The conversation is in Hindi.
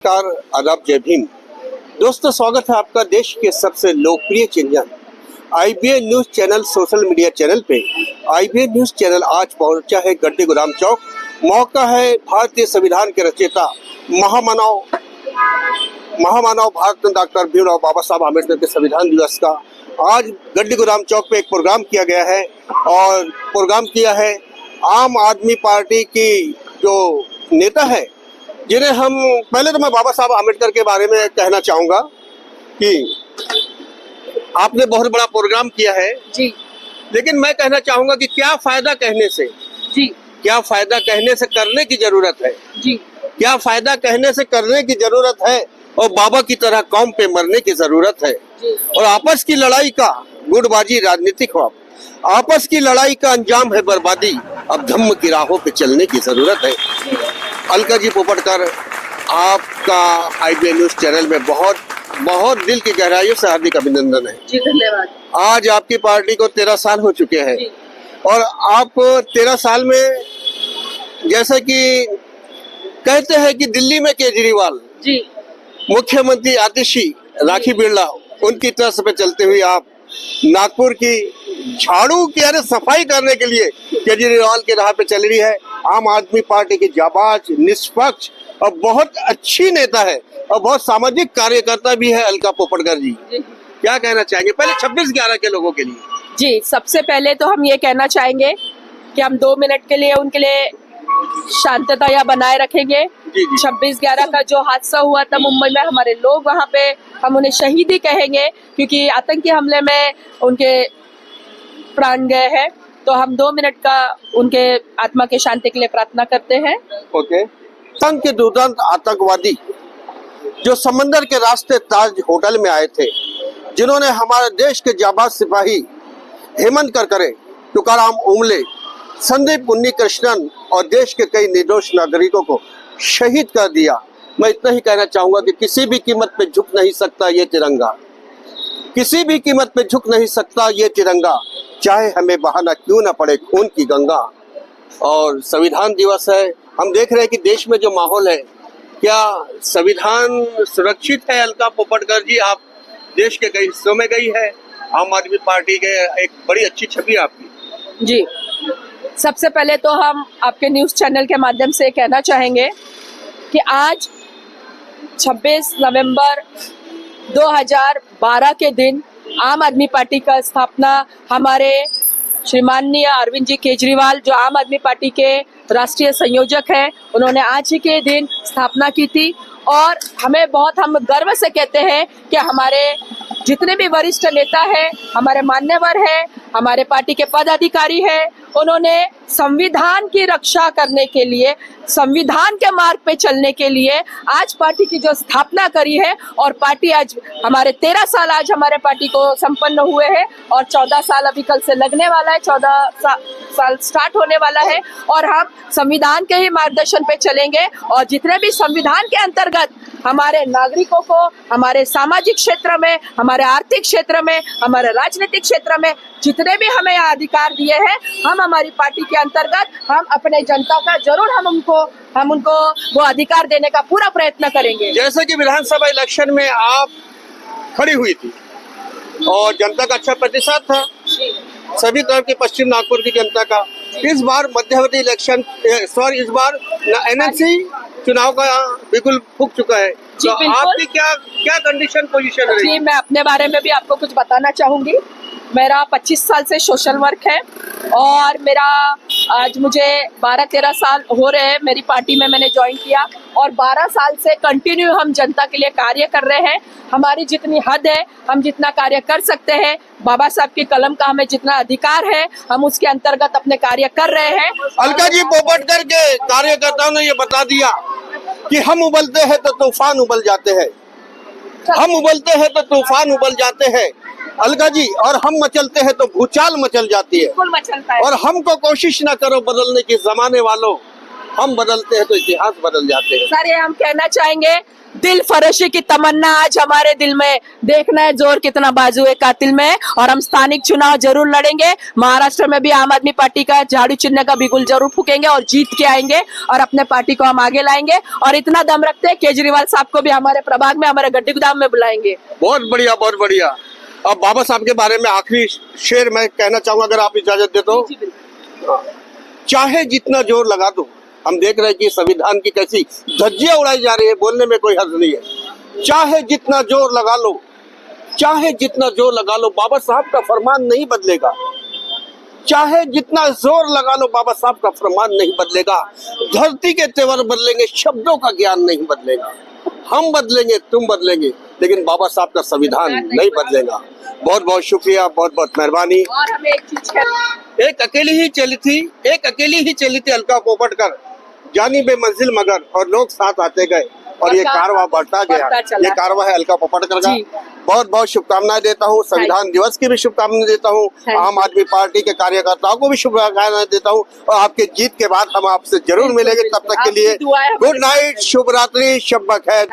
नमस्कार, आदाब, जय भीम। दोस्तों, स्वागत है आपका देश के सबसे लोकप्रिय channel IBN news channel social media channel पे। IBN न्यूज चैनल आज पहुंचा है गड्ढे गोदाम चौक। मौका है भारतीय संविधान के रचयिता महामानव भारत डॉक्टर भीमराव बाबा साहब आम्बेडकर के संविधान दिवस का। आज गड्ढे गोदाम चौक पे एक प्रोग्राम किया गया है और प्रोग्राम किया है आम आदमी पार्टी की जो नेता है, जिन्हें हम पहले तो मैं बाबा साहब आम्बेडकर के बारे में कहना चाहूंगा कि आपने बहुत बड़ा प्रोग्राम किया है जी, लेकिन मैं कहना चाहूंगा कि क्या फायदा कहने से जी, क्या फायदा कहने से करने की जरूरत है जी, क्या फायदा कहने से करने की जरूरत है और बाबा की तरह कौम पे मरने की जरूरत है। जी। और आपस की लड़ाई का गुटबाजी राजनीतिक हो, आपस की लड़ाई का अंजाम है बर्बादी। अब धम्म की राहों पे चलने की जरूरत है। अलका जी पोपटकर, आपका IBN न्यूज चैनल में बहुत बहुत दिल की गहराइयों से हार्दिक अभिनंदन है जी, धन्यवाद। आज आपकी पार्टी को 13 साल हो चुके हैं और आप 13 साल में जैसा कि कहते हैं कि दिल्ली में केजरीवाल जी, मुख्यमंत्री आतिशी राखी बिरला, उनकी तरफ पे चलते हुए आप नागपुर की झाड़ू की सफाई करने के लिए केजरीवाल के राह पे चल रही है। आम आदमी पार्टी की जाबाज, निष्पक्ष और बहुत अच्छी नेता है और बहुत सामाजिक कार्यकर्ता भी है अलका पोपटकर जी। क्या कहना चाहेंगे पहले 26/11 के लोगों के लिए? जी, सबसे पहले तो हम ये कहना चाहेंगे कि हम 2 मिनट के लिए उनके लिए शांतता या बनाए रखेंगे। 26/11 का जो हादसा हुआ था मुंबई में, हमारे लोग वहाँ पे, हम उन्हें शहीद ही कहेंगे क्योंकि आतंकी हमले में उनके प्राण गए हैं। तो हम 2 मिनट का उनके आत्मा के शांति के लिए प्रार्थना करते हैं। ओके। संघ के दुर्दांत आतंकवादी जो समंदर के रास्ते ताज होटल में आए थे, जिन्होंने हमारे देश के जाबाज सिपाही हेमंत करकरे, तुकाराम ओमले, संदीप उन्नीकृष्णन और देश के कई निर्दोष नागरिकों को शहीद कर दिया। मैं इतना ही कहना चाहूंगा कि किसी भी कीमत पे झुक नहीं सकता ये तिरंगा, किसी भी कीमत पे झुक नहीं सकता ये तिरंगा, चाहे हमें बहाना क्यों ना पड़े खून की गंगा। और संविधान दिवस है, हम देख रहे हैं कि देश में जो माहौल है, क्या संविधान सुरक्षित है? अलका पोपटकर जी, आप देश के कई हिस्सों में गई है, आम आदमी पार्टी के एक बड़ी अच्छी छवि आपकी। जी, सबसे पहले तो हम आपके न्यूज़ चैनल के माध्यम से कहना चाहेंगे कि आज 26 नवंबर 2012 के दिन आम आदमी पार्टी का स्थापना हमारे श्रीमाननीय अरविंद जी केजरीवाल, जो आम आदमी पार्टी के राष्ट्रीय संयोजक हैं, उन्होंने आज ही के दिन स्थापना की थी। और हमें बहुत, हम गर्व से कहते हैं कि हमारे जितने भी वरिष्ठ नेता हैं, हमारे मान्यवर हैं, हमारे पार्टी के पदाधिकारी हैं, उन्होंने संविधान की रक्षा करने के लिए, संविधान के मार्ग पे चलने के लिए आज पार्टी की जो स्थापना करी है। और पार्टी आज हमारे 13 साल आज हमारे पार्टी को संपन्न हुए हैं और 14 साल अभी कल से लगने वाला है, 14 साल स्टार्ट होने वाला है। और हम संविधान के ही मार्गदर्शन पे चलेंगे और जितने भी संविधान के अंतर्गत हमारे नागरिकों को, हमारे सामाजिक क्षेत्र में, हमारे आर्थिक क्षेत्र में, हमारे राजनीतिक क्षेत्र में जितने भी हमें अधिकार दिए हैं, हम हमारी पार्टी के अंतर्गत हम अपने जनता का जरूर हम उनको वो अधिकार देने का पूरा प्रयत्न करेंगे। जैसे कि विधानसभा इलेक्शन में आप खड़ी हुई थी और जनता का अच्छा प्रतिशत था, सभी तरफ की पश्चिम नागपुर की जनता का। इस बार मध्यवर्ती इलेक्शन, इस बार NLC चुनाव का बिल्कुल फूक चुका है, तो आपकी क्या कंडीशन पोजीशन है? जी, मैं अपने बारे में भी आपको कुछ बताना चाहूंगी। मेरा 25 साल से सोशल वर्क है और मेरा आज मुझे 12-13 साल हो रहे हैं मेरी पार्टी में मैंने ज्वाइन किया और 12 साल से कंटिन्यू हम जनता के लिए कार्य कर रहे हैं। हमारी जितनी हद है, हम जितना कार्य कर सकते हैं, बाबा साहब की कलम का हमें जितना अधिकार है, हम उसके अंतर्गत अपने कार्य कर रहे हैं। अलका जी पोपटकर के कार्यकर्ताओं ने ये बता दिया कि हम उबलते हैं तो तूफान उबल जाते हैं, हम उबलते हैं तो तूफान उबल जाते हैं अलका जी, और हम मचलते हैं तो भूचाल मचल जाती है। मचलता है। और हमको कोशिश ना करो बदलने की जमाने वालों, हम बदलते हैं तो इतिहास बदल जाते हैं। सर ये हम कहना चाहेंगे, दिल फरोशी की तमन्ना आज हमारे दिल में, देखना है जोर कितना बाजू है कातिल में। और हम स्थानिक चुनाव जरूर लड़ेंगे। महाराष्ट्र में भी आम आदमी पार्टी का झाड़ू चिन्ह का बिगुल जरूर फूकेंगे और जीत के आएंगे और अपने पार्टी को हम आगे लाएंगे। और इतना दम रखते हैं, केजरीवाल साहब को भी हमारे प्रभाग में, हमारे गड्डी गोदाम में बुलाएंगे। बहुत बढ़िया, बहुत बढ़िया। अब बाबा साहब के बारे में आखिरी शेर मैं कहना चाहूंगा, अगर आप इजाजत दे तो। चाहे जितना जोर लगा दो, हम देख रहे हैं कि संविधान की कैसी धज्जियां उड़ाई जा रही है, बोलने में कोई हर्ज नहीं है। चाहे जितना जोर लगा लो, चाहे जितना जोर लगा लो, बाबा साहब का फरमान नहीं बदलेगा। चाहे जितना जोर लगा लो, बाबा साहब का फरमान नहीं बदलेगा। धरती के तेवर बदलेंगे, शब्दों का ज्ञान नहीं बदलेगा। हम बदलेंगे, तुम बदलेंगे, लेकिन बाबा साहब का संविधान नहीं बदलेगा। बहुत बहुत शुक्रिया, बहुत बहुत मेहरबानी। और हमें एक चीज एक अकेली ही चली थी अलका पोपट कर, जानी बेमंजिल मगर, और लोग साथ आते गए और ये कारवां बढ़ता गया। ये कारवां है अलका पोपट कर का। बहुत बहुत शुभकामनाएं देता हूँ, संविधान दिवस की भी शुभकामनाएं देता हूँ, आम आदमी पार्टी के कार्यकर्ताओं को भी शुभकामनाएं देता हूँ। और आपके जीत के बाद हम आपसे जरूर मिलेंगे। तब तक के लिए गुड नाइट, शुभ रात्रि, शब बखैर।